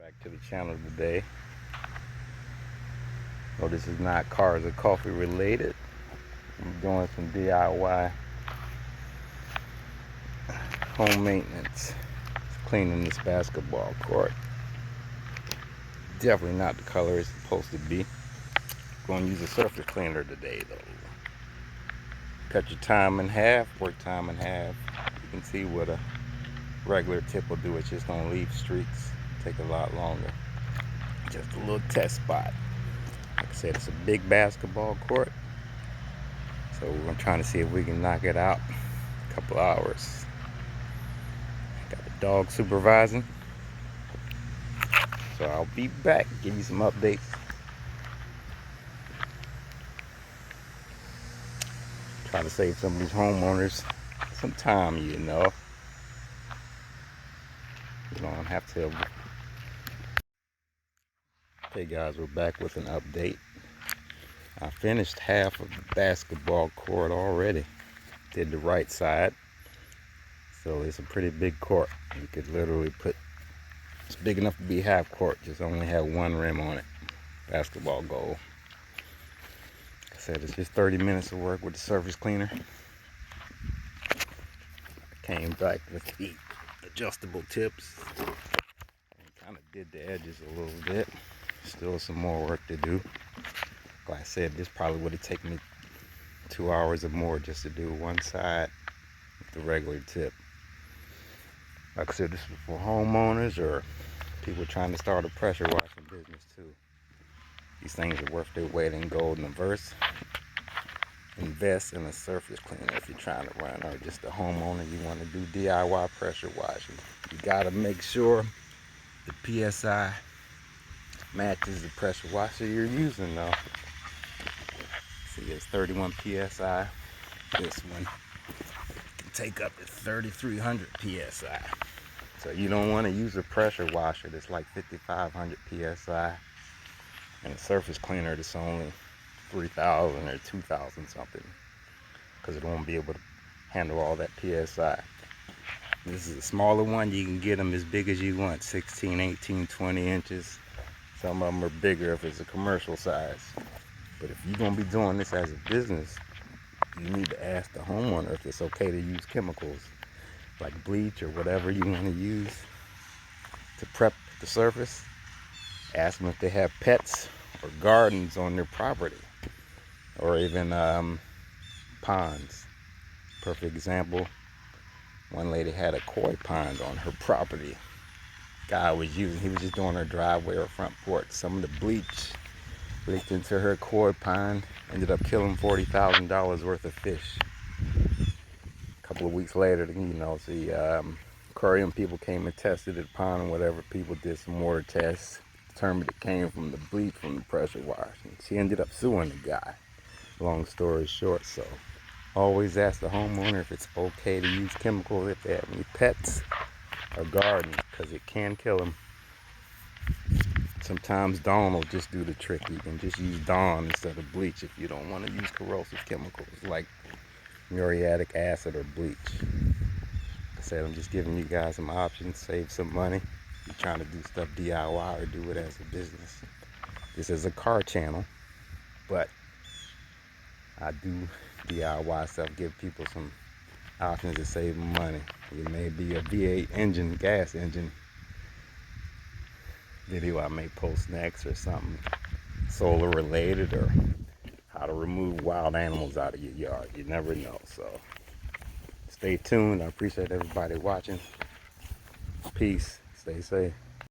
Back to the channel today. Oh, this is not cars or coffee related. I'm doing some DIY home maintenance. Just cleaning this basketball court. Definitely not the color it's supposed to be. Going to use a surface cleaner today though. Cut your time in half, work time in half. You can see what a regular tip will do. It's just gonna leave streaks. Take a lot longer. Just a little test spot. Like I said, it's a big basketball court. So we're trying to see if we can knock it out in a couple hours. Got the dog supervising. So I'll be back, give you some updates. Trying to save some of these homeowners some time, you know. You don't have to. Okay guys, we're back with an update. I finished half of the basketball court already. Did the right side. So it's a pretty big court. You could literally put, it's big enough to be half court, just only have one rim on it. Basketball goal. Like I said, it's just 30 minutes of work with the surface cleaner. I came back with the adjustable tips. Kind of did the edges a little bit. Still some more work to do. Like I said, this probably would have taken me 2 hours or more just to do one side with the regular tip. Like I said, this is for homeowners or people trying to start a pressure washing business too. These things are worth their weight in gold and reverse. Invest in a surface cleaner if you're trying to run, or just a homeowner, you want to do DIY pressure washing. You got to make sure the PSI matches the pressure washer you're using though. See, it's 31 PSI. This one can take up to 3,300 PSI. So you don't want to use a pressure washer that's like 5,500 PSI and a surface cleaner that's only 3,000 or 2,000 something, because it won't be able to handle all that PSI. This is a smaller one. You can get them as big as you want, 16, 18, 20 inches. Some of them are bigger if it's a commercial size. But if you're going to be doing this as a business, you need to ask the homeowner if it's okay to use chemicals like bleach or whatever you want to use to prep the surface. Ask them if they have pets or gardens on their property, or even ponds. Perfect example, one lady had a koi pond on her property. Guy was using, he was just doing her driveway or front porch. Some of the bleach leaked into her koi pond, ended up killing $40,000 worth of fish. A couple of weeks later, you know, the aquarium people came and tested the pond and whatever. People did some water tests, determined it came from the bleach from the pressure washing. She ended up suing the guy. Long story short, so always ask the homeowner if it's okay to use chemicals if they have any pets or garden, because it can kill them. Sometimes Dawn will just do the trick. You can just use Dawn instead of bleach if you don't want to use corrosive chemicals like muriatic acid or bleach. Like I said, I'm just giving you guys some options, save some money. If you're trying to do stuff DIY or do it as a business. This is a car channel, but I do DIY stuff, give people some options to save money. It may be a V8 engine, gas engine video I may post next, or something solar related, or how to remove wild animals out of your yard. You never know. So stay tuned. I appreciate everybody watching. Peace. Stay safe.